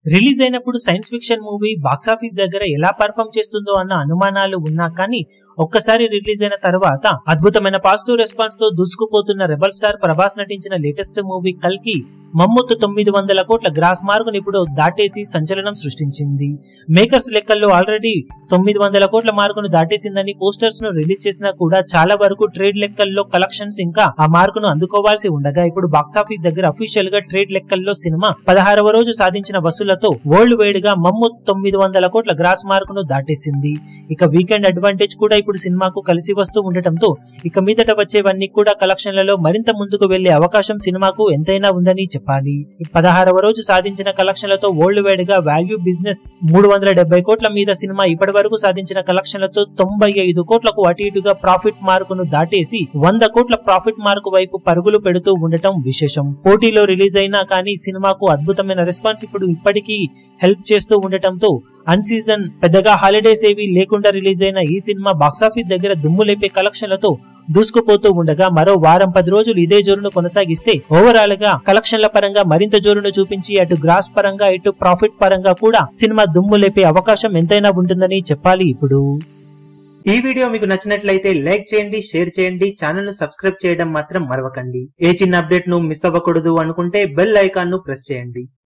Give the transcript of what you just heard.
Release అయినప్పుడు science fiction movie box office దగ్గర ఎలా పర్ఫామ్ చేస్తుందో అన్న అనుమానాలు ఉన్నా కానీ ఒక్కసారి రిలీజ్ అయిన తర్వాత అద్భుతమైన పాజిటివ్ రెస్పాన్స్ తో దూసుకుపోతున్న రెబల్ స్టార్ ప్రభాస్ నటించిన లేటెస్ట్ మూవీ కల్కి మమ్మొత్తు 900 కోట్ల గ్రాస్ మార్కును ఇప్పుడు దాటేసి సంచలనం సృష్టించింది. మేకర్స్ లెక్కల్లో ఆల్రెడీ 900 కోట్ల మార్కును దాటేసిందని పోస్టర్స్ ను రిలీజ్ చేసినా కూడా చాలా వరకు ట్రేడ్ లెక్కల్లో కలెక్షన్స్ ఇంకా ఆ మార్కును అందుకోవాల్సి ఉండగా ఇప్పుడు బాక్సాఫీస్ దగ్గర అఫీషియల్ గా ట్రేడ్ లెక్కల్లో సినిమా 16వ రోజు సాధించిన వసూళ్లతో వరల్డ్ వైడ్ గా మమ్మొత్తు 900 కోట్ల గ్రాస్ మార్కును దాటేసింది. ఇక వీకెండ్ అడ్వాంటేజ్ కూడా ఇప్పుడు సినిమాకు కలిసి వస్తూ ఉండటంతో ఇక మీదట వచ్చేవన్నీ కూడా కలెక్షన్లలో మరింత ముందుకు వెళ్లే అవకాశం సినిమాకు ఎంతైనా ఉందని చెప్పాలి. 16వ రోజు సాధించిన కలెక్షన్లతో వరల్డ్ వైడ్ గా వాల్యూ బిజినెస్ 370 కోట్ల మీద సినిమా ఇప్పటి వరకు సాధించిన కలెక్షన్లతో 95 కోట్లకు అటు ఇటుగా ప్రాఫిట్ మార్కును దాటేసి 100 కోట్ల ప్రాఫిట్ మార్కు వైపు పరుగులు పెడుతూ ఉండటం విశేషం. పోటీలో రిలీజ్ అయినా కానీ సినిమాకు అద్భుతమైన రెస్పాన్స్ ఇప్పుడు ఇప్పటికీ హెల్ప్ చేస్తూ ఉండటంతో అన్ సీజన్ పెద్దగా హాలిడేస్ ఏవి లేకుండా రిలీజ్ అయిన ఈ సినిమా బాక్సాఫీస్ దగ్గర దుమ్ము లేపే కలెక్షన్లతో దూసుకుపోతూ ఉండగా మరో వారం 10 రోజులు ఇదే జోరును కొనసాగిస్తే ఓవరాల్ గా కలెక్షన్ల పరంగా మరింత జోరును చూపించి అటు గ్రాస్ పరంగా ఇటు ప్రాఫిట్ పరంగా కూడా సినిమా దుమ్ము లేపే అవకాశం ఎంతైనా ఉంటుందని చెప్పాలి. ఇప్పుడు ఈ వీడియో మీకు నచ్చినట్లయితే లైక్ చేయండి, షేర్ చేయండి, ఛానల్ ను సబ్స్క్రైబ్ చేయడం మాత్రం మరవకండి. ఏ చిన్న అప్డేట్ ను మిస్ అవ్వకూడదు అనుకుంటే బెల్ ఐకాన్ ను ప్రెస్ చేయండి.